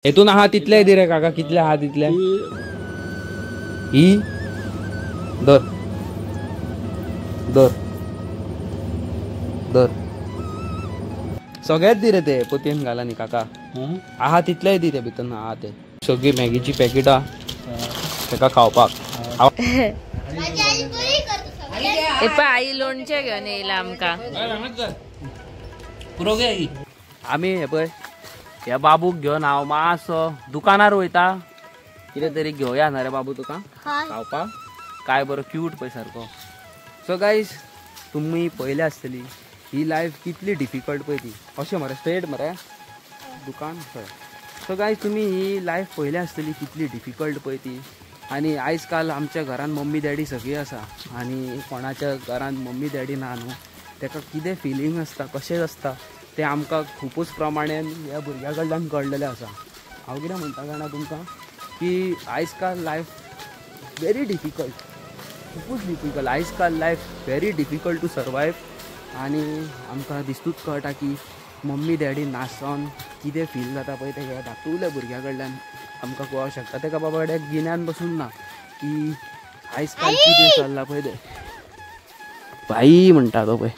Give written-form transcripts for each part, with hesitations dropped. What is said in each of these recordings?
हेतून आहा तितले दी रे काका, कितले आहा तितले ही दर दर दर सगळ्यात दी रे ते पोतयेन घाला न्ही काका, आहा तितले दी ते भितर आहा ते सगळी मॅगीची पॅकेटां तेका खावपाक. आई लोणचे घेवन येयला आमकां. आमी हे पळय ह्या बाबूक घेवन हांव मातसो दुकानार वयता, कितें तरी घेवया ना रे बाबू तुका खावपाक. काय बरो क्यूट पळय सारको. सो गायज तुमी पयले आसतली ही लायफ कितली डिफिकल्ट पळय ती. अशें मरे स्ट्रेट मरे दुकान खंय. सो गायज तुमी ही लायफ पयले आसतली कितली डिफिकल्ट पळय ती. आनी आयज काल आमच्या घरान मम्मी डॅडी सगळीं आसा आनी कोणाच्या घरान मम्मी डॅडी ना न्हू, तेका कितें फिलींग आसता कशें आसता तें आमकां खूबच प्रमाणेन ह्या भुरग्या कडल्यान कळलेलें आसा. हांव कितें म्हणटा जाणा तुमकां की आयज काल लायफ व्हेरी डिफिकल्ट, खूबच डिफिकल्ट. आयज काल life very difficult to survive. आनी आमकां दिस्तूच कळटा की मम्मी डॅडी नासोन कितें फील जाता पळय तें ह्या धाकटुल्या भुरग्या कडल्यान आमकां कळोंक शकता. तेका बाबा कडेन गिन्यान बसून ना की आयज काल कितें चल्लां पळय तें. भाई म्हणटा तो पळय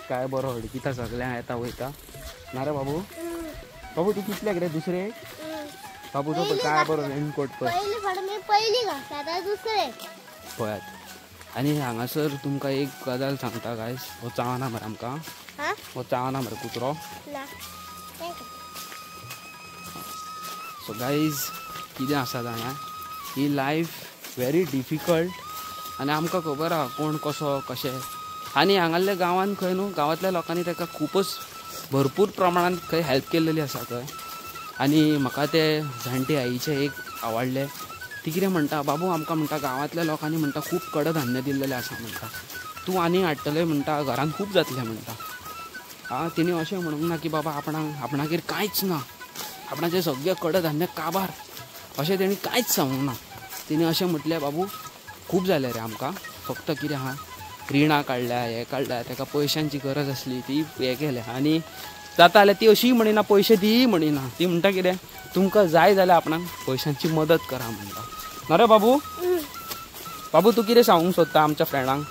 काय बरो हडकिता सगळ्यांक येता वयता ना रे बाबू. बाबू तू कितल्याक रे दुसरे बाबू तो काय बरो रेनकोट पळय पळयात. आनी हांगासर तुमकां एक गजाल सांगता गायज, हो चावना मरे आमकां, हो चावना मरे कुत्रो. सो गायज कितें आसा जाणा ही लायफ व्हेरी डिफिकल्ट आनी आमकां खबर आहा कोण कसो कशें. आनी हांगासल्या गांवांत खंय न्हू गांवांतल्या लोकांनी ताका खूबच भरपूर प्रमाणांत खंय हेल्प केल्लेली आसा खंय. आनी म्हाका ते जाणटे आईचे एक आवडले. ती कितें म्हणटा बाबू आमकां म्हणटा गांवांतल्या लोकांनी म्हणटा खूब कडधान्य दिल्लेलें आसा म्हणटा, तूं आनी हाडटलें म्हणटा घरान खूब जातलें म्हणटा. तिणें अशें म्हणूंक ना की बाबा आपणागेर कांयच ना, आपणाचें सगळें कडधान्य काबार अशें तेणी कांयच सांगूंक ना. तिणें अशें म्हटलें बाबू खूब जालें रे आमकां, फक्त कितें आहा रिणां काडल्या हें काडल्या, ताका पयशांची गरज आसली ती हें केलें. आनी जाता जाल्यार ती अशीय म्हणिना पयशे दी म्हणिना, ती म्हणटा कितें तुमकां जाय जाल्यार आपणाक पयशांची मदत करा म्हणटा. ना रे बाबू. बाबू तूं कितें सांगूंक सोदता आमच्या फ्रेंडांक?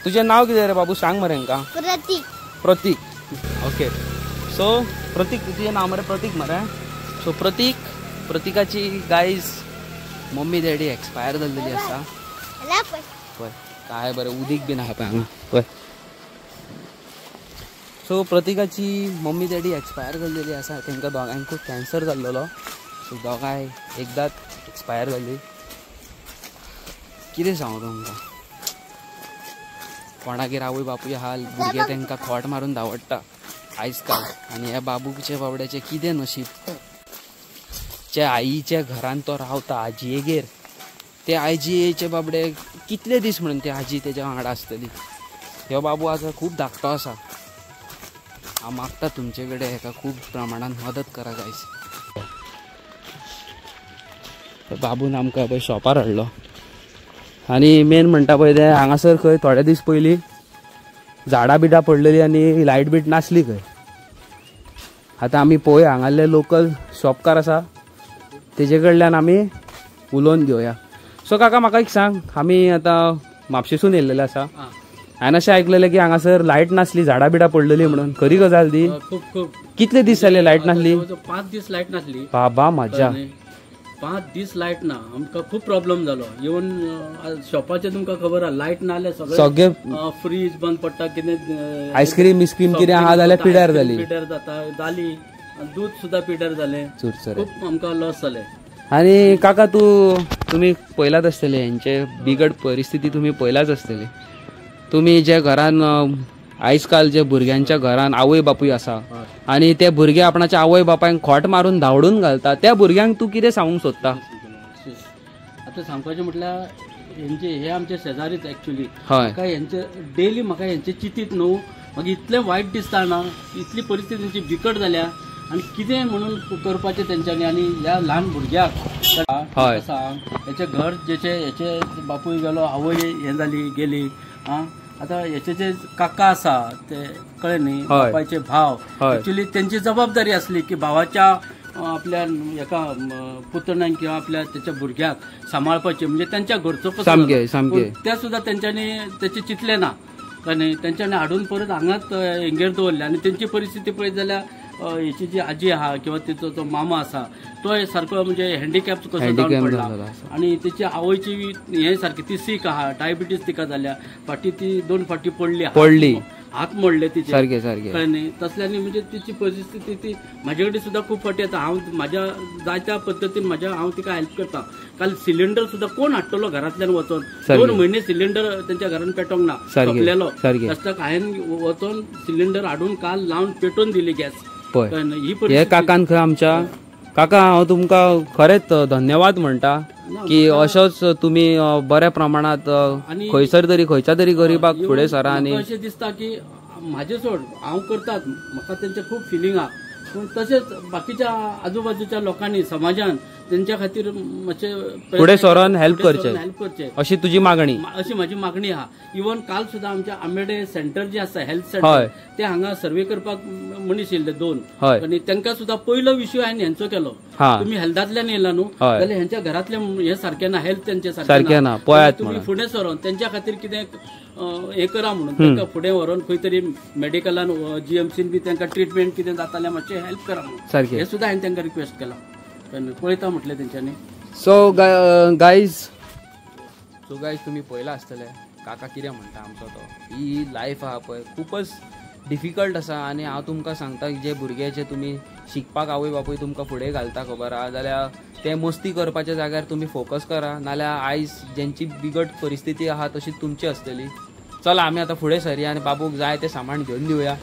तुजें नांव कितें रे बाबू सांग मरे हांकां. प्रतीक. प्रतीक ओके. सो प्रतीक तुजें नांव मरे प्रतीक मरे. सो प्रतीकाची गायज मम्मी डॅडी एक्सपायर जाल्लेली आसा पळय. काय बरें उदीक बीन आहा पळय हांगा पळय. सो प्रतीकाची मम्मी डॅडी एक्सपायर जाल्लेली आसा. तांकां दोगांयकूय कॅन्सर जाल्लो. सो दोगांय एकदांच एक्सपायर जाली. कितें सांगू तुमकां, कोणागेर आवय बापूय आहा भुरगे तांकां खोट मारून धांवडटा आयज काल. आनी ह्या बाबूचे बाबड्याचें कितें नशीब. जे आईच्या घरान तो रावता आजयेगेर, ते आजयेचे बाबडे कितले दीस म्हणून ती आजी तेज्या वांगडा आसतली. ह्यो बाबू आसा खूब धाकटो आसा. हांव मागता तुमचे कडेन हेका खूब प्रमाणान मदत करा गायज. बाबून आमकां पळय शॉपार हाडलो. आनी मेन म्हणटा पळय ते हांगासर खंय थोडे दीस पयलीं झाडां बिडां पडलेलीं आनी लायट बीट नासली खंय. आतां आमी पळोवया हांगासले लोकल शॉपकार आसा तेजे कडल्यान आमी उलोवन घेवया. सो काका म्हाका एक सांग, आमी आतां म्हापशेसून येयल्लेले आसा. हांवें अशें आयकलेलें की हांगासर लायट नासली झाडां बिडां पडलेली म्हणून, खरी गजाल ती? कितले दीस जाले लायट नासली? 5 दीस लायट नासली बाबा म्हाज्या. 5 दीस लायट ना, आमकां खूब प्रॉब्लेम जालो. इवन शॉपाचे तुमकां खबर आहा लायट ना जाल्यार सगळे फ्रीज बंद पडटा, कितें आयस्क्रीम बिस्क्रीम कितें आहा जाल्यार पिड्यार जाली. पिड्यार जाली, दूध सुद्दां पिड्यार जालें. खूब आमकां लॉस जालें. आनी काका तुमी पयलाच आसतले हेंचे बिगड परिस्थिती तुमी पयलाच आसतली. तुमी जे घरान आयज काल जे भुरग्यांच्या घरान आवय बापूय आसा आनी ते भुरगे आपणाच्या आवय बापायक खोट मारून धांवडून घालता, त्या भुरग्यांक तूं कितें सांगूंक सोदता? आतां सांगपाचें म्हटल्यार हे आमचे शेजारीच एक्चुअली. हय. हेंचे डेली म्हाका हेंचे चिंतीत न्हू म्हाका इतलें वायट दिसता ना, इतली परिस्थिती तेंची बिकट जाल्या आनी कितें म्हणून करपाचें तेंच्यांनी. आनी ह्या ल्हान भुरग्याक सांग हेचें घर हेचे बापूय गेलो आवय हें जाली गेली आता याचे जे काका असा ते कळले न्ही हय. बापायचे भाव हय. ऍक्च्युली त्यांची जबाबदारी असली की भावाच्या आपल्या एका पुतण्याक किंवा आपल्या त्याच्या भुरग्याक सांभाळपाचे म्हणजे त्यांच्या घरचो कसो सामके, जालो. सामके. पण त्या सुद्धा त्यांच्यानी त्याचे चितले ना कळ्ळें त्यांच्यानी हाडून परत हांगाच एंगेर दवरले आणि त्यांची परिस्थिती पळयत जाल्यार याची जी आजी आहा किंवा तिचो जो मामा असा तो सारको म्हणजे हँडिकॅप कसो जावन Handicap पडला जाला असा. आणि त्याची आवयची हे सारखी ती सीक आहा डायबिटीस तिका जाल्या फाटी ती 2 फाटी पडली हात मोडले तिचे सारखे सारखे कळ्ळें न्ही तसल्यानी म्हणजे तिची परिस्थिती ती म्हाजे कडेन सुद्धा खूप फाटी येता हांव म्हाज्या जाय त्या पद्दतीन हांव तिका हेल्प करता काल सिलिंडर सुद्धा कोण हाडटलो घरांतल्यान वचोन सारकें. 2 म्हयने सिलिंडर त्यांच्या घरान पेटोंक ना सारकें. सोंपलेलो सारकें. तसताक हांवें वचोन सिलिंडर हाडून काल लावन पेटोवन दिली गॅस पळय कळ्ळें न्ही? ही हे परिस्थिती काकान खंय आमच्या काका हांव तुमकां खरेंच धन्यवाद म्हणटा की अशोच तुम्ही बऱ्या प्रमाणात आणि- खंयच्या तरी गरीबाक फुडें सरा आणि म्हाका अशें दिसता की म्हाजे सोड हांव करतात म्हाका तेंचे खूप फिलिंग आहा पूण तशेंच बाकीच्या आजूबाजूच्या लोकांनी समाजान तेंच्या खातीर मातशें फुडें सरोन हेल्प करचें हेल्प करचें अशी तुजी मागणी अशी माझी मागणी आहा इवन काल सुद्धा आमच्या आंबेडे सेंटर जे आसा हेल्थ हय. सेंटर ते हांगा सर्वे करपाक मनीस येयल्ले 2 हय. आणि तांकां सुद्धा पयलो विशय हांवें हेंचो केलो हा. तुम्ही हेल्थांतल्यान येयला न्हू हय. जाल्यार हेंच्या घरांतले हे सारखे ना हेल्थ तेंचे सारकें ना, पळयात तुम्ही म्हणून. फुडें सरोन तेंच्या खातीर कितें हे करा म्हणून तांकां फुडें व्हरोन खंय तरी मेडिकलान जीएमसीन बी तांकां ट्रिटमेंट कितें जातालें मातशें हेल्प करा म्हणून सारकें. हे सुद्धा हांवें तांकां रिक्वेस्ट केला पळयता म्हटलें तेंच्यांनी सो गायज तुम्ही पळयला आसतले काका कितें म्हणटा आमचो तो ही लायफ आहा पळय खूपच डिफिकल्ट आसा आणि हांव तुमकां सांगता की जे भुरगे जे तुमी शिकपाक आवय बापूय तुमकां फुडें घालता खबर आहा जाल्यार ते मस्ती करपाच्या जाग्यार तुमी फोकस करा नाल्यार आयज ज्यांची बिगट परिस्थिती आहा तशीच तुमची आसतली चल आमी आतां फुडें सरया आनी बाबूक जाय ते सामान घेवन दिवया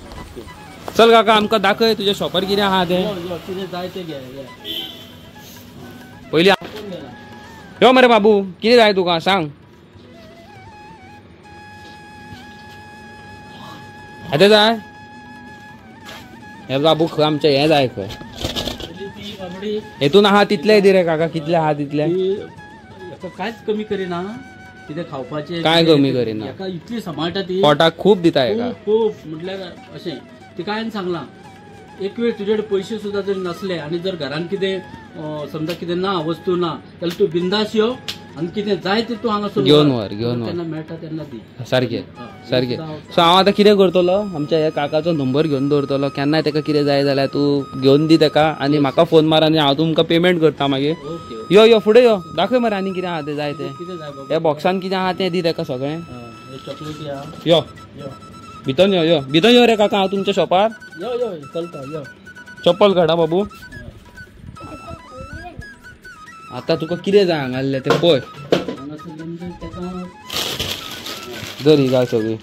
चल काका आमकां दाखय तुज्या शॉपार कितें आहा तें कितें जाय तें घे पयलीं यो मरे बाबू कितें जाय तुका सांग आतां जाय हे बाबू खंय आमचें हें जाय खंय ती बाबडी हेतून आहा तितले दी रे काका कितले आहा तितले हेका कांयच कमी करिना कितें खावपाचें काय कमी करिना. हेका इतली सांबाळटा ती पोटाक खूप दिता हेका खूप म्हटल्यार अशें तिका हांवें सांगलां एक वेळ तुजे कडेन पयशे सुद्दां जर नसले आनी जर घरान कितें समजा कितें ना वस्तू ना जाल्यार तूं बिंदास यो आनी कितें जाय तें तूं हांगासून घेवन व्हर, घेवन व्हर. तेन्ना मेळटा तेन्ना दी सारकें हय. सारकें सो हांव आतां कितें करतलो आमच्या ह्या काकाचो नंबर घेवन दवरतलो केन्नाय ताका कितें जाय जाल्यार तूं घेवन दी ताका आनी म्हाका फोन मार आनी हांव तुमकां पेमेंट करता मागीर ओके यो यो फुडें यो दाखय मरे आनी कितें आहा तें जाय तें कितें जाय बाबा ह्या बॉक्सान कितें आहा तें दी ताका सगळें हे चॉकलेटी आहा यो यो भितर यो भितर यो रे काका हांव तुमच्या शॉपार यो यो चलता यो चप्पल काडा बाबू आतां तुका कितें जाय हांगासलें तें पळय हांगासरल्यान म्हणजे तेका जर ही गाय सगळी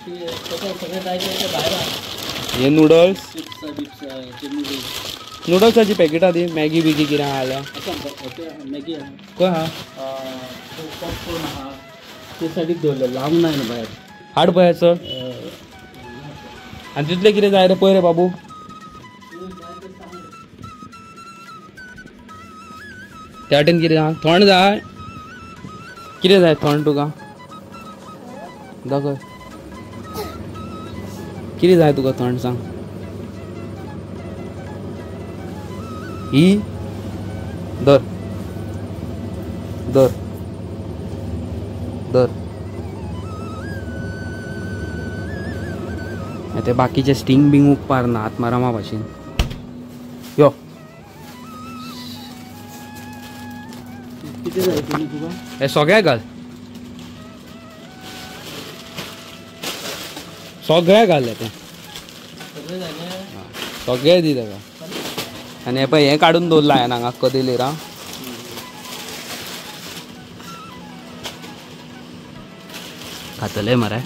तेका सगळें जाय तें भायर आहा हे नूडल्स चिप्स बिप्स हेचे नूडल्स नूडल्साची पॅकेटां दी मॅगी बिगी कितें आहा जाल्यार मॅगी आहा खंय आहा पॉपकॉर्न आहा ते सायडीक दवरले लावंक नाय न्हू भायर हाड पळय चड आनी तितलें कितें जाय रे पळय रे बाबू त्या वाटेन कितें आहा थंड जाय कितें जाय थंड तुका दाखय कितें जाय तुका थंड सांग ही दर दर दर ते बाकीचे स्टिंग बिंग उपकार ना आत्मारामा भाशेन यो कितें जाय तुका हे सगळ्या घाल सगळ्या घाल ते सगळें जालें सगळे दी ताका आनी हे पळय हें काडून दवरला हांवें हांगा कदेलेर आं खातले मरे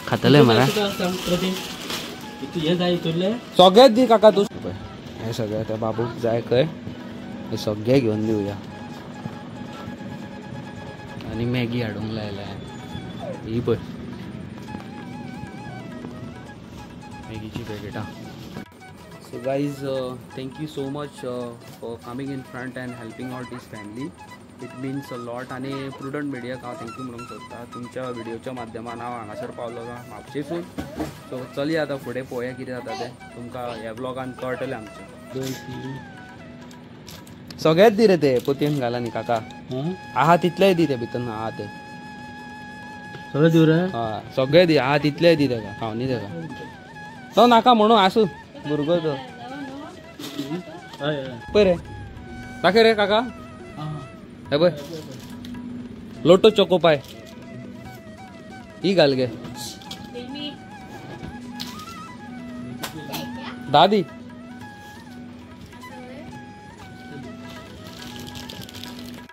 खातले मरे सांग प्रदीप तू हे जाय तुले सगळेच दी काका तू हे सगळे त्या बाबूक जाय खंय हे सगळे घेवन दिवया आनी मॅगी हाडूंक लायला ही पळय मॅगीची पॅकेटां so guys thank you so much for coming in front and helping out this family it means a lot आणि प्रुडंट मिडियाक हांव थँक्यू म्हणूंक सोदता तुमच्या व्हिडिओच्या माध्यमान हांव हांगासर पावलो म्हापशेसून. सो चलया आतां फुडें पळोवया कितें जाता तें तुमकां ह्या ब्लॉगान कळटलें आमचें. सगळेच दी रे ते पोतयेन घाला न्ही काका आहा तितलेय दी ते भितर आहा ते सगळं दिव रे. हय सगळे दी आहा तितलेय दी तेका खावनी तेका तो नाका म्हणून आसूं भुरगो तो पळय रे दाखय रे काका हे पळय लोटो चोको पाय ही घाल गे दादी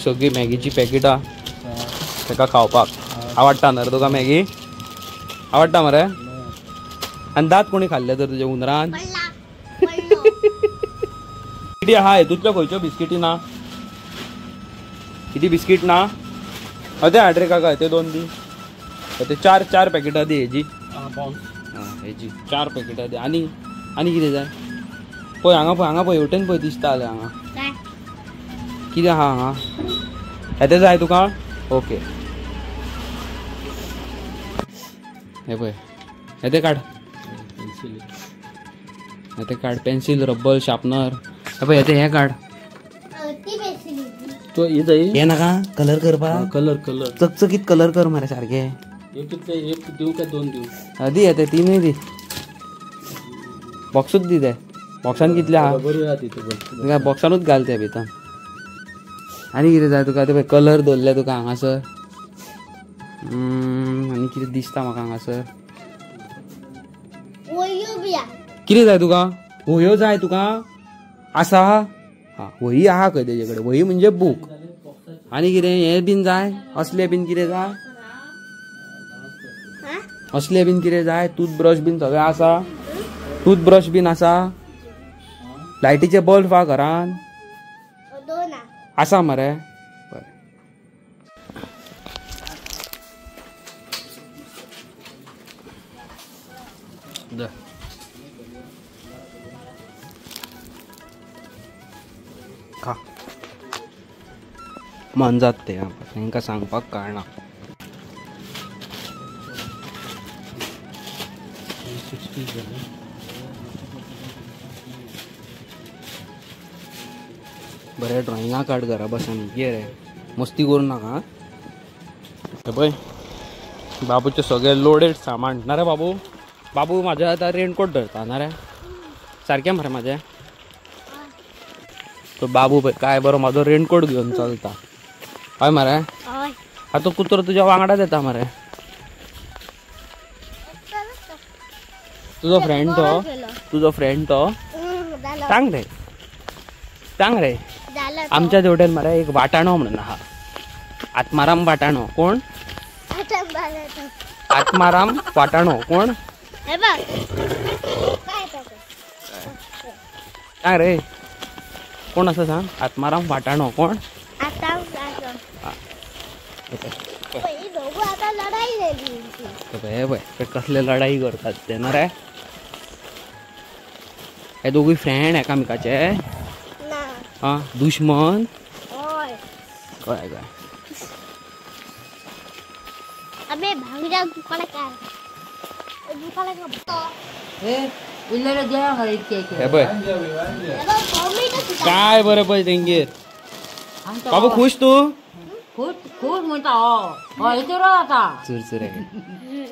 सगळी मॅगीची पॅकेटां तेका खावपाक आवडटा न्हू रे तुका मॅगी आवडटा मरे आनी दात कोणी खाल्ले तर तुजे उंदरान किती आहा हेतूंतल्यो खंयच्यो बिस्किटी ना किती बिस्कीट ना अदे हाड रे काका ते 2 दी ते 4 पॅकेटां दी हेजी हेजी 4 पॅकेटां दी आनी कितें जाय पळय हांगा पळय हेवटेन पळय दिसता जाल्यार हांगा कितें आहा हांगा येते जाय तुका ओके हे पळय येते काड येते काड पेन्सिल रब्बर शार्पनर हे पळय येते हे काड तो हे जाय हे नाका कलर करपाक कलर चकचकीत कलर कर मरे सारखे एक दिव काय 2 दिव दी येते 3 दी बॉक्सूच दी ते बॉक्सान कितले आहा बरोबर तिथे तुका बॉक्सानूच घाल ते भितर आनी कितें जाय तुका ते कलर दवरले तुका हांगासर आनी कितें दिसता म्हाका हांगासर कितें जाय तुका वह्यो जाय तुका आसा हा वही आहा खंय तेजे कडेन वही म्हणजे बूक आनी कितें हे बीन जाय असले बीन कितें जाय असले बीन कितें जाय टूथब्रश बीन सगळें आसा टूथब्रश बीन आसा लायटीचे बल्ब आहा घरान आसा मरे बरें खा मन जात ते तांकां सांगपाक कळना बरें ड्रॉइंगा काड घरा बसून ये रे मस्ती करू नाका हे पळय बाबूचे सगळे लोडेड सामान ना रे बाबू माझे आतां रेनकोट धरता ना रे सारकें मरे म्हाजें तो बाबू पळय काय बरो म्हाजो रेनकोट घेवन चलता हय मरे आतां तो कुत्रो तुज्या वांगडाच येता मरे तुजो फ्रेंड तो सांग रे आमच्या जेवटेन मरे एक वाटाणो म्हणून आहा आत्माराम वाटाणो कोण आत्माराम वाटाणो कोण सांग रे कोण असं सांग आत्माराम वाटाणो कोण कसले लढाई करतात ते ना रे हे दोघी फ्रेंड एकामेकाचे हा दुश्मन काय अबे भाग जा दुकान काय बरं पळय तेंगेर बाबू खुश तू खूप म्हणता येते रो आता चुरचुरे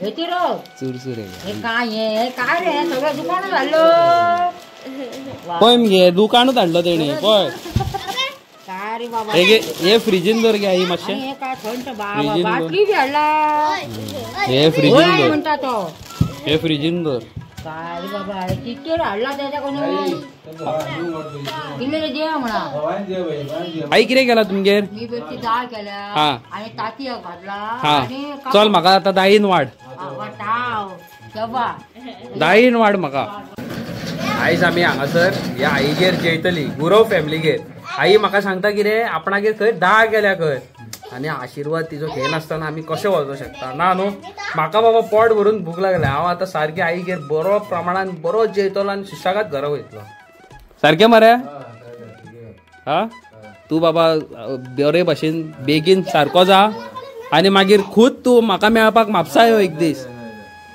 येते रो चुरचुरे हे काय रे सगळं दुकान झालं पळय मगे दुकानूच हाडलो तेणी पळय काय रे बाबा हे फ्रिजीन दर घे आई मातशें हे काय थंड बाबा बाटली बी हाडला हे फ्रिजीन दर म्हणता तो हे फ्रिजीन दर काय रे बाबा किती हाडला त्याच्याकडून किल्ले रे दे म्हणा आई कितें केला तुमगेर मी बेटी डाळ केल्या हा आणि ताती घातला हा आणि चल म्हाका आतां दाईन वाड वाटाव तेव्हा दाईन वाड म्हाका आयज आमी हांगासर ह्या आईगेर जेयतली गुरव फॅमिलीगेर आई म्हाका सांगता कितें आपणागेर खंय दाळ केल्या खंय आनी आशिर्वाद तिचो घेनासतना आमी कशें वचूंक शकता ना न्हू म्हाका बाबा पोट भरून भूक लागल्या हांव आतां सारकें आईगेर बरो प्रमाणान बरो जेयतलो आनी सुशेगाद घरा वयतलो सारकें मरे हा तू बाबा बरे भाशेन बेगीन सारको जा आणि मागीर खुद तू म्हाका मेळपाक म्हापसा यो एक दीस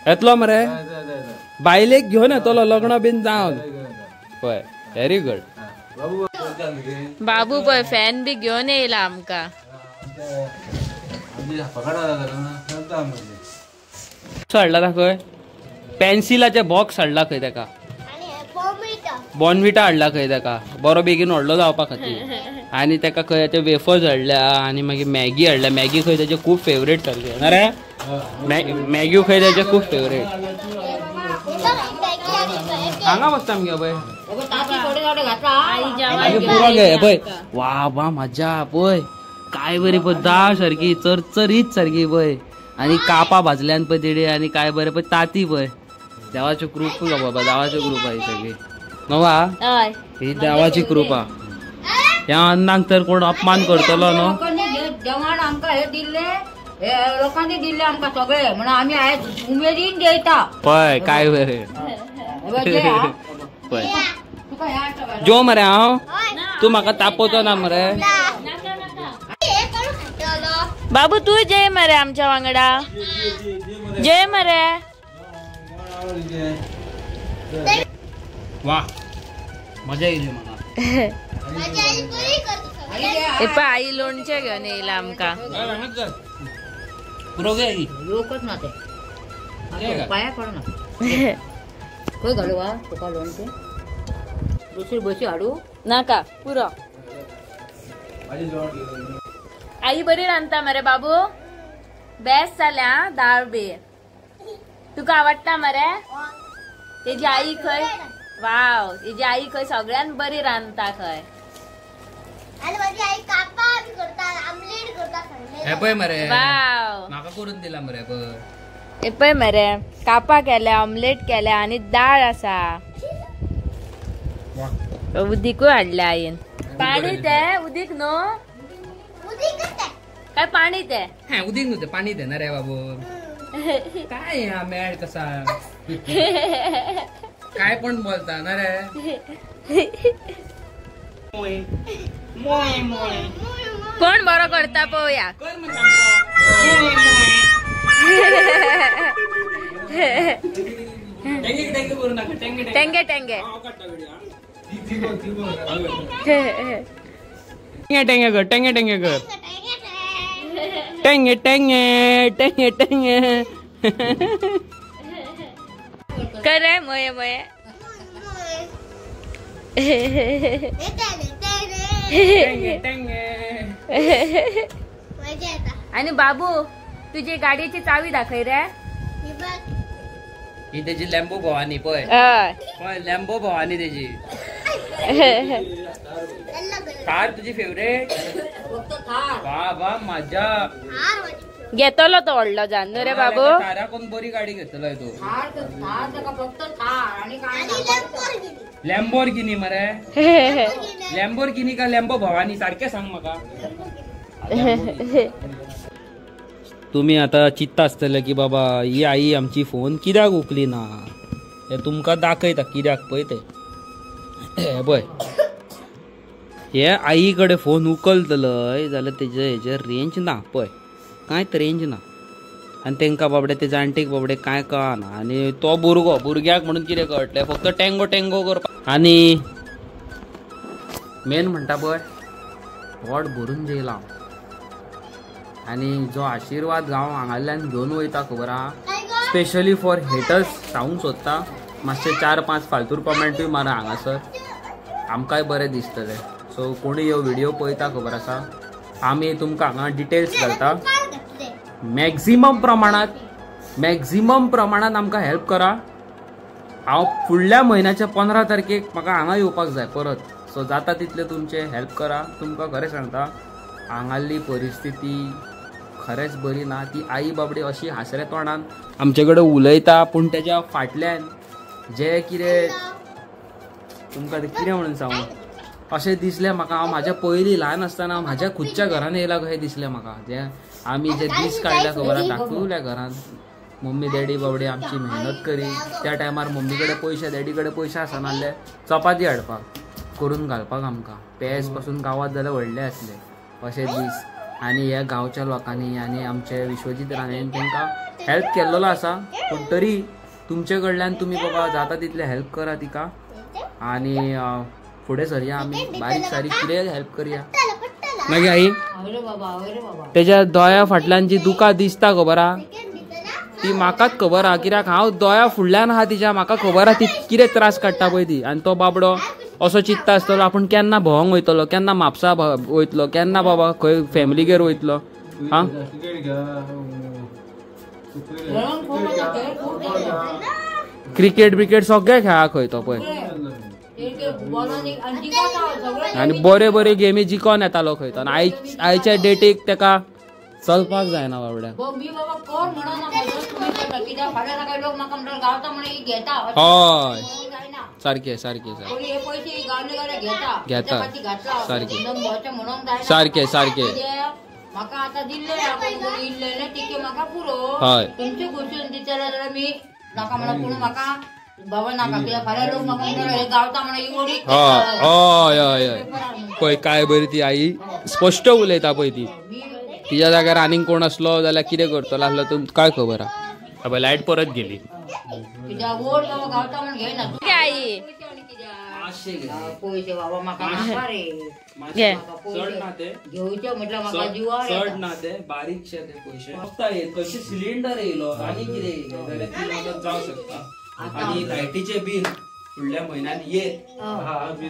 येतलो मरे बायलेक घेवन येतलो लग्न बीन जावन पळय व्हेरी गुड बाबू पळय फॅन बी घेऊन येयला आमका हाडला दाखय पेन्सिलाचे बॉक्स हाडला खंय तेका आणि बॉम्बिटा बॉर्नविटा हाडला खंय तेका बरो बेगीन व्हडलो जावपा खातीर आणि तेका खंय ते वेफर्स हाडल्या आणि मागीर मॅगी हाडल्या मॅगी खंय तेजे खूब फेवरेट सारखे ना रे मॅगी खंय तेजे खूब फेवरेट हांगा बसता मगे पळय पुरो घे पळय वा वा मजा पळय काय बरी पळय दाळ सारखी चरचरीत सारखी पळय आणि कापा भाजल्यान पळय तेडे आणि काय बरें पळय ताती पळय देवाचे कृपा गो बाबा देवाची कृपा ही सगळी नवा ही देवाची कृपा ह्या अन्नाक तर कोण अपमान करतलो न्हू जेवण आमकां हे दिल्ले लोकांनी दिल्ले आमकां सगळे म्हणून आमी आयज उमेदीन जेयता पळय काय बरें पळय जो मरे हांव तू म्हाका तापोवचो ना मरे बाबू तू जय मरे आमच्या वांगडा जय मरे वा मजा येयली म्हाका हे पळय आई लोणचे घेऊन येयला आमका पुरो घे लोकच ना ते पाया पडना खंय घालू वा तुका लोणचे दुसरी बशी हाडू नाका पुरो आई बरी रांदता मरे बाबू बेस्ट जाल्या दाळ बी तुका आवडटा मरे तेजी आई खंय वाव तेजी आई खंय सगळ्यान बरी रांदता खंय आणि माझी आई कापा बी करता आमलेट करता खाल्ले हे पळय मरे वाव म्हाका करून दिला मरे पळय हे पळय मरे कापा केल्या ऑमलेट केल्या आणि दाळ आसा उदीकूय हाडल्या आईन पाणी ते उदीक न्हू उदीक करता काय पाणी ते हा उदीक न्हू ते पाणी दे ना रे बाबू काय हा मॅड कसा काय पण बोलता ना रे कोण बरो करता पळोवया टेंगे टेंगे टेंगे कर टेंगे टेंगे कर टेंगे टेंगे टेंगे टेंगे करे मोये मोये टेंगे टेंगे मजा येता आणि बाबू तुझी गाडीची चावी दाखय रे ही बघ ही त्याची लॅम्बो भवानी पळय हय. पळय लॅम्बो भवानी त्याची कार तुझी फेवरेट वा वा मजा घेतलो तो व्हडलो जाण न्हू रे बाबू तारा कोण बरी गाडी घेतलोय तो फक्त थार आणि काय लॅम्बोर्गिनी मरे लॅम्बोर्गिनी का लॅम्बो भवानी सारखे सांग म्हाका तुम्ही आता चित्ता आसतले की बाबा ही आई आमची फोन कित्याक उखली ना हे तुमकां दाखयता कित्याक पळय ते हे पळय हे आई कडेन फोन उखलतलय जाल्यार तेजे हेजेर रेंज ना पळय कांयच रेंज ना आनी तांकां बाबडे ते जाणटेक बाबडे कांय कळना आनी तो भुरग्याक म्हणून कितें कळटलें फक्त टेंगो टेंगो करपाक आनी मेन म्हणटा पळय पोट भरून जेयला आनी जो आशिर्वाद हांव हांगाल्यान घेवन वयता खबर आहा स्पेशली फॉर हेटर्स सांगूंक सोदता मातशे 4-5 फालतूर कमेंटूय मारा हांगासर आमकांय बरें दिसतलें सो कोणी ह्यो व्हिडिओ पळयता खबर आसा आमी तुमकां हांगा डिटेल्स घालता मॅक्झिमम प्रमाणात आमकां हेल्प करा हांव फुडल्या म्हयन्याच्या 15 तारखेक म्हाका हांगा येवपाक जाय परत सो जाता तितले तुमचे हेल्प करा तुमकां खरें सांगता हांगाल्ली परिस्थिती खरेंच बरी ना ती आई बाबडी अशी हासरे तोंडान आमचे कडेन उलयता पूण तेज्या फाटल्यान जे कितें तुमकां कितें म्हणून सांगू अशें दिसलें म्हाका हांव म्हाज्या पयलीं ल्हान आसतना म्हाज्या खुदच्या घरान येयला कशें दिसलें म्हाका जे आमी जे दीस काडल्या खबर आहा दाखयल्या घरांत मम्मी डॅडी बाबडे आमची मेहनत करी त्या टायमार मम्मी कडेन पयशे डॅडी कडेन पयशे आसनासले चपाती हाडपाक करून घालपाक आमकां पेज पासून गांवांत जाल्यार व्हडले आसले अशे दीस आनी ह्या गांवच्या लोकांनी आनी आमचे विश्वजीत राणेन तांकां हेल्प केल्लो आसा पूण तरी तुमचे कडल्यान तुमी बाबा जाता तितले हेल्प करा तिका आनी फुडें सरया आमी बारीक सारीक कितें हेल्प करया मागीर आई आवयरे बाबा तेज्या दोळ्या फाटल्यान जी दुकां दिसता खबर आहा ती म्हाकाच खबर आहा कित्याक हांव दोळ्या फुडल्यान आहा तिच्या म्हाका खबर आहा ती कितें त्रास काडटा पळय ती आनी तो बाबडो असो चिंतता आसतलो आपूण केन्ना भोवंक वयतलो केन्ना म्हापसा वयतलो केन्ना बाबा खंय फॅमिलीगेर वयतलो हा क्रिकेट ब्रिकेट सगळे खेळा खंय तो पळय आनी बरे बरे गेमी जिखोन येतालो खंय तो आनी आयच्या डेटीक तेका चलपाक जायना बाबड्या हय सारखे सारखे घेता सारखे सारखे म्हाका आता दिल्ले आपण इल्ले तिके म्हाका पुरो हय तुमचे गोष्टी दिसले मी नाका म्हणा पूण म्हाका बाबा नाका कित्याक फाल्यां लोक म्हाका म्हणटा गावता म्हणा ही ओडी हय हय हय पळय काय बरी ती आई स्पश्ट उलयता पळय ती तिच्या जाग्यार आनीक कोण असलो जाल्यार कितें करतलो आसलो तुमकां काय खबर आहा लायट परत गेली कित्याक ओड बाबा गावता म्हण घेयना आई पयशे बाबा म्हाका नाका रे घे चड ना ते घेवचे म्हटल्यार म्हाका जिवार चड ना ते बारीकशे ते पयशे फक्त कशे सिलिंडर येयलो आनी कितें येयलो जाल्यार ती मदत जावं शकता आनी लायटीचे बील फुडल्या म्हयन्यान येत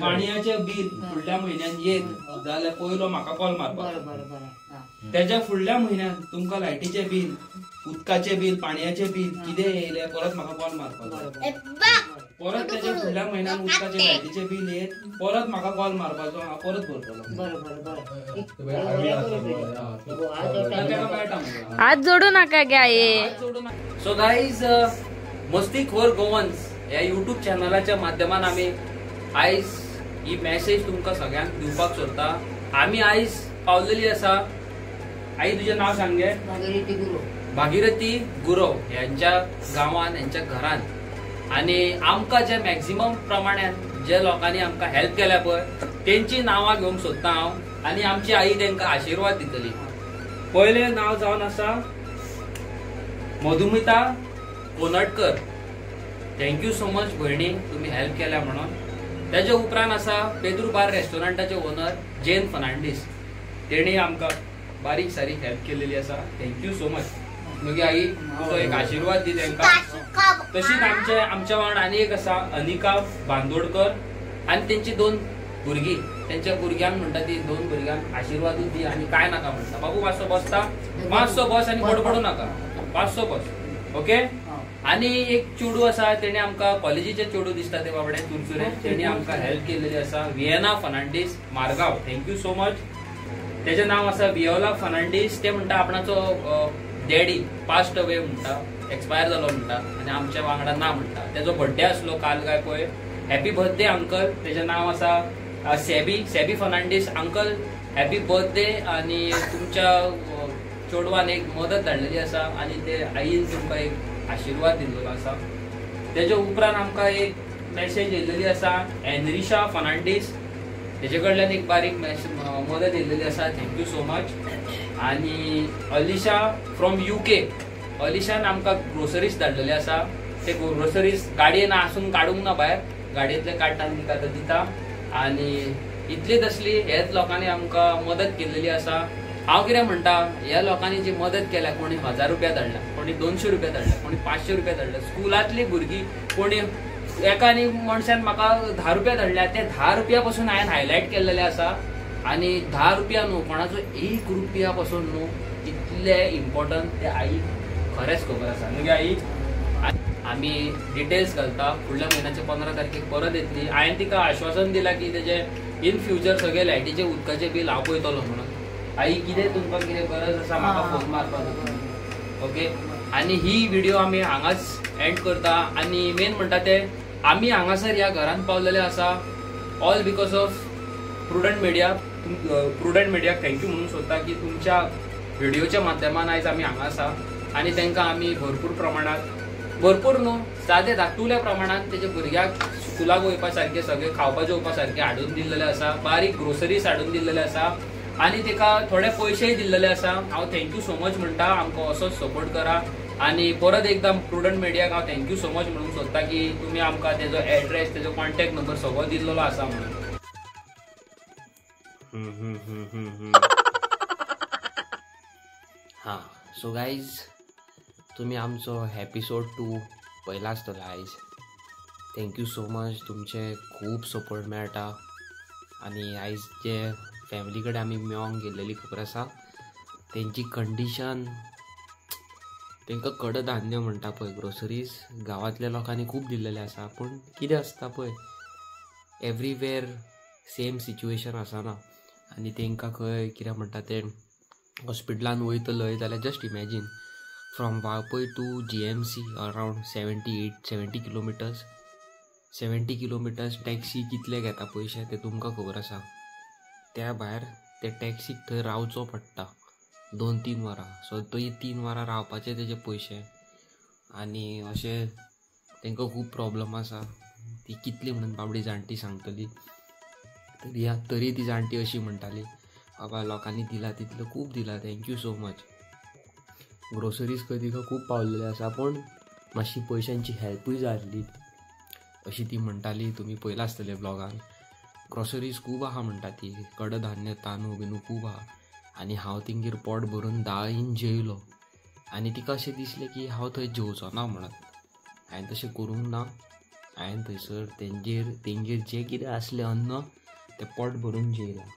पाणयाचे बील फुडल्या म्हयन्यान येत जाल्यार पयलो म्हाका कॉल मारपाक तेज्या फुडल्या म्हयन्यान तुमकां लायटीचे बील उदकाचे बील पाणयाचे बील कितें येयले परत म्हाका कॉल मारपाक परत तेज्या फुडल्या म्हयन्यान उदकाचे लायटीचे बील येत परत म्हाका कॉल मारपाचो हांव परत भरतलो हात जोडू नाका गे आई सो गाईज मस्तीखोर गोवन्स ह्या युट्यूब चॅनलाच्या माध्यमान आमी आयज ही मॅसेज तुमकां सगळ्यांक दिवपाक सोदता आमी आयज पावलेली आसा आई तुजें नांव सांग गे भागीरथी गुरव यांच्या गांवान यांच्या घरान आनी आमकां जे मॅक्झिमम प्रमाणान जे लोकांनी आमकां हेल्प केल्या पळय तेंची नांवां घेवंक सोदता हांव आनी आमची आई तांकां आशिर्वाद दितली पयलें नांव जावन आसा मधुमिता कोनटकर थँक्यू सो मच भयणी तुमी हेल्प केल्या म्हणून तेजे उपरांत आसा पेद्रू बार रेस्टॉरंटाचे ओनर जैन फर्नांडीस तेणी आमकां बारीक सारीक हेल्प केलेली आसा थँक्यू सो मच मगे आई तुजो एक आशिर्वाद दी तांकां तशीच आमच्या वांगडा आनी एक आसा अनिका बांदोडकर आनी तेंची 2 भुरगीं तेंच्या भुरग्यांक म्हणटा ती 2 भुरग्यांक आशिर्वादूच दी आनी काय नाका म्हणटा बाबू मातसो बसता मातसो बस आनी बडबडू नाका मातसो बस ओके आनी एक चेडू आसा तेणे आमकां कॉलेजीचे चेडू दिसता ते बाबडे तुरचुरे तेणी आमकां हेल्प केलेली आसा Vienna Fernandes Margao thank you so much तेजें नांव आसा वियोला फर्नांडीस ते म्हणटा आपणाचो डॅडी पास्ट अवे म्हणटा एक्सपायर जालो म्हणटा आनी आमच्या वांगडा ना म्हणटा तेजो बर्थडे आसलो काल काय पळय हॅपी बर्थडे अंकल तेजें नांव आसा SEBI Fernandes uncle happy birthday आनी तुमच्या चेडवान एक मदत धाडलेली आसा आनी ते आईन तुमकां एक आशिर्वाद दिल्लो आसा तेजे उपरांत आमकां एक मॅसेज येयलेली आसा एनरिशा फर्नांडीस तेजे कडल्यान एक बारीक मदत येयलेली आसा थँक्यू सो मच आनी अलिशा फ्रॉम UK अलिशान आमकां ग्रोसरीज धाडलेले आसा ते ग्रोसरीज गाडयेन आसून काडूंक ना भायर गाडयेंतले काडटा आनी तिका दिता आनी इतलीच असली हेच लोकांनी आमकां मदत केल्लेली आसा हांव कितें म्हणटा ह्या लोकांनी जी मदत केल्या कोणी 1000 रुपया धाडला कोणी 200 रुपया धाडला कोणी 500 रुपया धाडला स्कुलांतली भुरगीं कोणी एकानी मनशान म्हाका 10 रुपया धाडल्या ते 10 रुपया पासून हांवें हायलायट केल्लेले आसा आनी 10 रुपया न्हू कोणाचो 1 रुपया पासून न्हू इतले इम्पॉर्टंट ते आई खरेंच खबर आसा न्हू आई आमी डिटेल्स घालता फुडल्या म्हयन्याच्या 15 तारखेक परत येतली हांवें तिका आश्वासन दिलां की तेजे इन फ्युचर सगळे लायटीचे उदकाचे बील हांव पळयतलो म्हणून आई कितें तुमकां कितें गरज आसा म्हाका फोन मारपाक ओके आनी ही व्हिडिओ आमी हांगाच एंड करता आनी मेन म्हणटा ते आमी हांगासर ह्या घरान पावलेले आसा ऑल बिकॉज ऑफ प्रुडंट मिडियाक थँक्यू म्हणून सोदता की तुमच्या व्हिडिओच्या माध्यमान आयज आमी हांगा आसा आनी तांकां आमी भरपूर प्रमाणात भरपूर न्हू सादे धाकटुल्या प्रमाणात तेजे भुरग्याक स्कुलाक वयपा सारखे सगळे खावपाचे वयपा सारखे हाडून दिल्लेले आसा, बारीक ग्रोसरीज हाडून दिल्लेले आसा आणि तेका थोडे पयशेय दिल्लेले आसा. हांव थँक्यू सो मच म्हणटा, आमकां असोच सपोर्ट करा. आणि परत एकदा प्रुडंट मिडियाक हांव थँक्यू सो मच म्हणूंक सोदता की तुमी आमकां तेजो एड्रेस तेजो कॉन्टॅक्ट नंबर सगळो दिल्लो आसा म्हणून. हां सो गायज तुम्ही आमचो एपिसोड 2 पयला आसतलो आयज. थँक्यू सो मच, तुमचे खूब सपोर्ट मेळटा. आनी आयज जे फॅमिली कडेन आमी मेळोंक गेल्लेली खबर आसा तेंची कंडिशन, तांकां कडधान्य म्हणटा पळय ग्रोसरीज गांवांतल्या लोकांनी खूब दिल्लेले आसा. पूण कितें आसता पळय एवरीवेर सेम सिच्युएशन आसना. आनी तांकां खंय कितें म्हणटा ते हॉस्पिटलान वयतलय जाल्यार just imagine from Valpoi to GMC around 70 kilometres. 70 kilometres taxi कितले घेता पयशे ते तुमकां खबर आसा. त्या भायर ते टॅक्सीक थंय रावचो पडटा 2-3 वरां. सो तो 3 वरां रावपाचे तेजे पयशे. आनी अशें तांकां खूब प्रॉब्लम आसा. ती कितली म्हणून बाबडी जाणटी सांगतली तरी ती जाणटी अशी म्हणटाली बाबा लोकांनी दिला तितलें खूब दिला, थँक्यू सो मच. ग्रोसरीज खंय तिका खूब पावलेले आसा पूण मातशी पयशांची हेल्पूय जाल्ली अशी ती म्हणटाली. तुमी पयला आसतले ब्लॉगान ग्रोसरीज खूब आहा म्हणटा ती, कडधान्य तांदूळ बिनू खूब आहा. आनी हांव तेंगेर पोट भरून दाळीन जेवलो आनी तिका अशें दिसलें की हांव थंय जेवचो ना म्हणून. हांवें तशें करूंक ना. हांवें थंयसर तेंगेर जें कितें आसलें अन्न तें पोट भरून जेयलां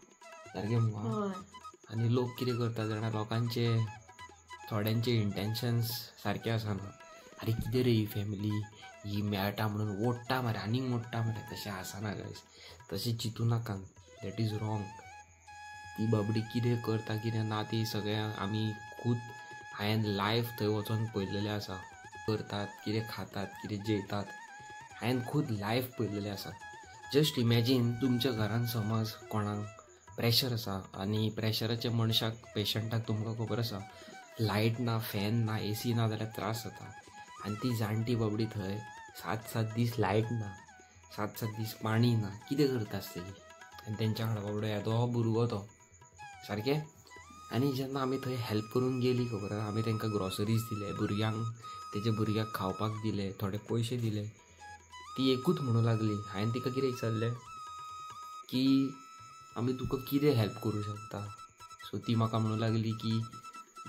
सारकें मुगो. आनी लोक कितें करता जाणा, लोकांचे थोड्यांचे इंटेन्शन्स सारके आसना. अरे कितें रे ही फॅमिली ही मेळटा म्हणून ओडटा मरे आनीक मोडटा मरे, तशें आसना गायज. तशें चिंतू नाका, दॅट इज रॉंग. ती बाबडी कितें करता कितें ना ती सगळें आमी खूद हांवें लायव्ह थंय वचोन पळयलेलें आसा. करतात कितें खातात कितें जेयतात हांवें खूद लायव्ह पळयलेलें आसा. जस्ट इमॅजीन तुमच्या घरान समज कोणाक प्रेशर आसा आनी प्रेशराच्या मनशाक पेशंटाक तुमकां खबर आसा लायट ना, फॅन ना, AC ना जाल्यार त्रास जाता. आनी ती जाणटी बाबडी थंय 7-7 दीस लायट ना, 7-7 दीस पाणी ना, कितें करता आसतली. आनी तेंच्या वांगडा बाबडो येदो भुरगो तो सारकें. आनी जेन्ना आमी थंय हेल्प करून गेली खबर आसा, आमी तांकां ग्रोसरीज दिले, भुरग्यांक तेजे भुरग्याक खावपाक दिले, थोडे पयशे दिले. ती एकूच म्हणू लागली. हांवें तिका कितें विचारलें की आमी तुका कितें हेल्प करूं शकता. सो ती म्हाका म्हणू लागली की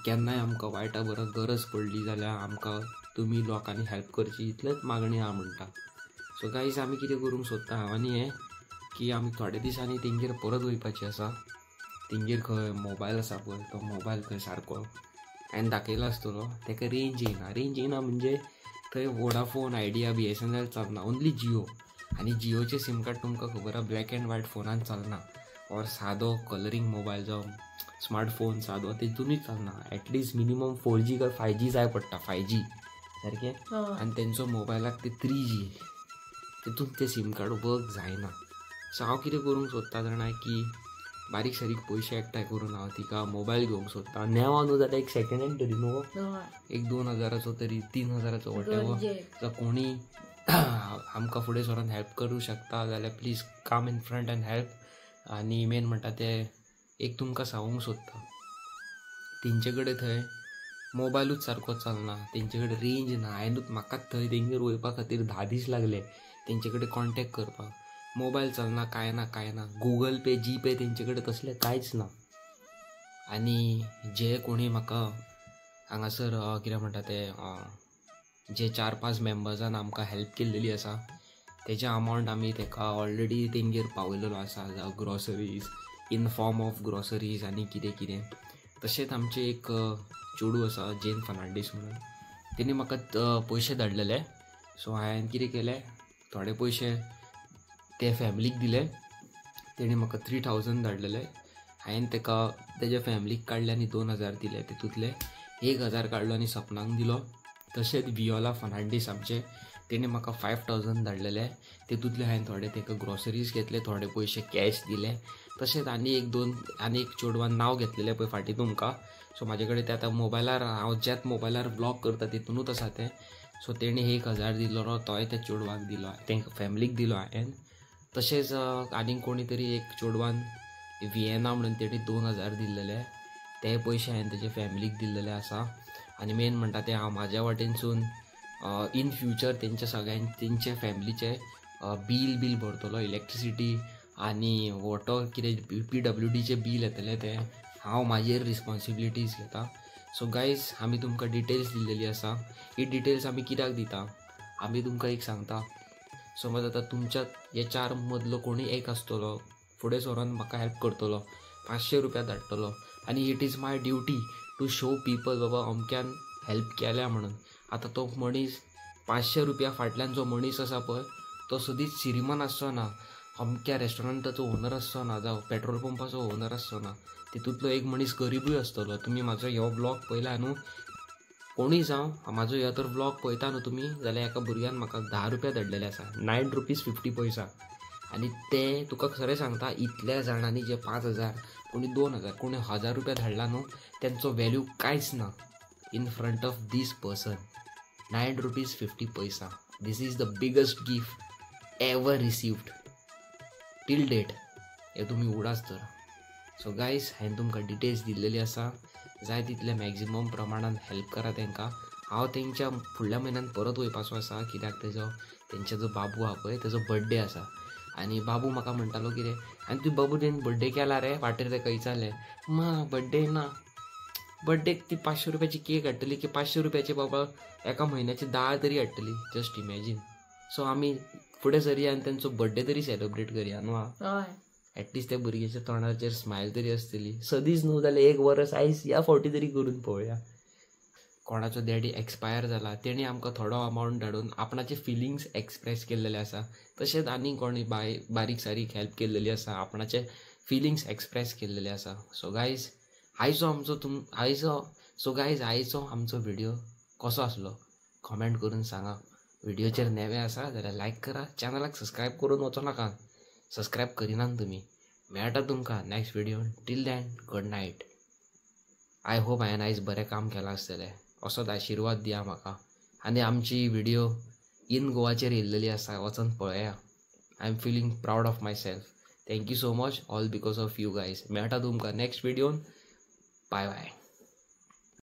केन्नाय आमकां वायटा बरो गरज पडली जाल्यार आमकां तुमी लोकांनी हेल्प करची, इतलेंच मागणी आहा म्हणटा. सो गायज आमी कितें करूंक सोदता हांव आनी हें की आमी थोडे दिसांनी तेंगेर परत वयपाची आसा. तेंगेर खंय मोबायल आसा पळय तो मोबायल खंय सारको हांवें दाखयलो आसतलो, ताका रेंज येना म्हणजे थंय वोडाफोन, आयडिया, BSNL चलना, ओन्ली जियो. आनी जियोचे सिम कार्ड तुमकां खबर आहा ब्लॅक एंड व्हायट फोनान चलना, ऑर सादो कलरींग मोबायल जो स्मार्टफोन सादो तेतूनय चलना. एटलिस्ट मिनिमम 4G काय 5G जाय पडटा, 5G सारकें. आनी तेंचो मोबायलाक ते 3G तितून ते सिम कार्ड वर्क जायना. सो हांव कितें करूंक सोदता जाणा की बारीक सारीक पयशे एकठांय करून हांव तिका मोबायल घेवंक सोदता. नेवा न्हू जाल्यार एक सेकंड हँड तरी न्हू, एक 2,000चो तरी 3,000चो वॉटेवर. जर कोणी आमकां फुडें सरून हेल्प करूं शकता जाल्यार please come in front end help. आनी मेन म्हणटा ते एक तुमकां सांगूंक सोदता तेंचे कडेन थंय मोबायलूच सारको चलना, तेंचे कडेन रेंज ना. हांवेंच म्हाकाच थंय तेंगेर वयपा खातीर 10 दीस लागले तेंचे कडेन कॉन्टॅक्ट करपाक. मोबायल चलना, कांय ना. गुगल पे, GPay तेंचे कडेन तसलें कांयच ना. आनी जे कोणी म्हाका हांगासर कितें म्हणटा ते जे 4-5 मेंबर्सान आमकां हेल्प केल्लेली आसा तेजे अमावंट आमी ताका ऑलरेडी तेंगेर पावयलेलो आसा. Groceries in form of groceries आनी कितें. तशेंच आमचें एक चेडूं आसा जेन फर्नांडीस म्हणून, तेणी म्हाका पयशे धाडलेले. सो हांवें कितें केलें थोडे पयशे ते फॅमिलीक दिले. तेणी म्हाका 3,000 धाडलेले. हांवें ताका तेज्या फॅमिलीक काडले आनी 2,000 दिले. तितूंतले 1,000 काडलो आनी सपनाक दिलो. तशेंच वियोला फर्नांडीस आमचे, तेणी म्हाका 5,000 धाडलेले. तितूंतले हांवें थोडे ताका ग्रोसरीज घेतले, थोडे पयशे कॅश दिले. तशेंच आनी एक चेडवान नांव घेतलेलें पळय फाटीं तुमकां. सो म्हाजे कडेन ते आतां मोबायलार हांव ज्यात मोबायलार ब्लॉग करता तितूनूच आसा तें. सो तेणी 1,000 दिलो तोय त्या चेडवाक दिलो तांकां फॅमिलीक दिलो हांवें. तशेंच आनीक कोणी तरी एक चेडवान विएना म्हणून तेणी 2,000 दिल्लेले, ते पयशे हांवें तेजे फॅमिलीक दिल्लेले आसा. आनी मेन म्हणटा ते हांव म्हाज्या वाटेनसून इन फ्युचर तेंच्या तेंचे फॅमिलीचे बील भरतलो, इलेक्ट्रिसिटी आनी वॉटर कितें PWDचे बील येतले ते हांव म्हाजेर रिस्पॉन्सिबिलिटीज घेता. सो गायज आमी तुमकां डिटेल्स दिल्लेली आसा. ही डिटेल्स आमी कित्याक दिता आमी तुमकां एक सांगता. समज आतां तुमच्या हे 4 मदलो कोणी एक आसतलो फुडें सरोन म्हाका हेल्प करतलो, 500 रुपया धाडटलो आनी it is my duty to show people बाबा अमक्यान हेल्प केल्या म्हणून. आतां तो मनीस 500 रुपया फाटल्यान जो मनीस आसा पळय तो सदींच श्रीमंत आसचो ना, अमक्या रेस्टॉरंटाचो ओनर आसचो ना, जावं पेट्रोल पंपाचो ओनर आसचो ना, तितूंतलो एक मनीस गरीबूय आसतलो. तुमी म्हाजो ह्यो ब्लॉग पळयला न्हू, कोणीय जावं म्हाजो ह्यो तर ब्लॉग पळयता न्हू तुमी जाल्यार एका भुरग्यान म्हाका 10 रुपया धाडलेले आसा, 9 रुपीज 50 पैसा. आनी ते तुका खरें सांगता इतल्या जाणांनी जे 5,000 कोणी 2,000 कोणी 1,000 रुपया धाडला न्हू तेंचो व्हॅल्यू कांयच ना in front of this person. 9 rupees 50 पैसा. This is the biggest gift ever received till date. हे तुमी उडाच तर. सो गायज हांवें तुमकां डिटेल्स दिल्लेली आसा, जाय तितले मॅक्झिमम प्रमाणान हेल्प करा तांकां. हांव तेंच्या फुडल्या म्हयन्यान परत वयपाचो आसा कित्याक तेंच्या जो बाबू आहा पळय तेजो बर्थडे आसा. आनी बाबू म्हाका म्हणटालो कितें आनी तूं बाबू तेणें बर्थडे केला रे, वाटेर ते खंयचाले बर्थडे ना, बर्थडेक ती 500 रुपयाची केक हाडटली की 500 रुपयाचे बाबा एका म्हयन्याची 10 तरी हाडटली. Just imagine. सो आमी फुडें सरुया आनी तेंचो बर्थडे तरी सेलिब्रेट करया न्हू. एटलिस्ट त्या भुरग्याच्या तोंडाचेर स्मायल तरी आसतली. सदींच न्हू जाल्यार 1 वर्स आयज ह्या फावटी तरी करून पळोवया. कोणाचो डॅडी एक्सपायर जाला तेणी आमकां थोडो अमावंट धाडून आपणाचे फिलिंग्स एक्सप्रेस केल्लेले आसा. तशेंच आनी कोणी बारीक सारीक हेल्प केल्लेली आसा, आपणाचे फिलिंग्स एक्सप्रेस केल्लेले आसा. सो गायज आयचो आमचो व्हिडिओ कसो आसलो कॉमेंट करून सांगा. व्हिडिओचेर नवे आसा जाल्यार लायक करा, चॅनलाक सबस्क्रायब करून वचो नाका, सबस्क्रायब करिनात तुमी. मेळटा तुमकां नेक्स्ट व्हिडिओन. Till then good night. I hope हांवें आयज बरें काम केलां आसतलें असोच आशिर्वाद दिया म्हाका. आनी आमची व्हिडिओ इन गोवाचेर येयल्लेली आसा, वचून पळया. I am feeling proud of myself. Thank you so much all because of you guys. मेळटा तुमकां नेक्स्ट व्हिडिओन. Bye bye.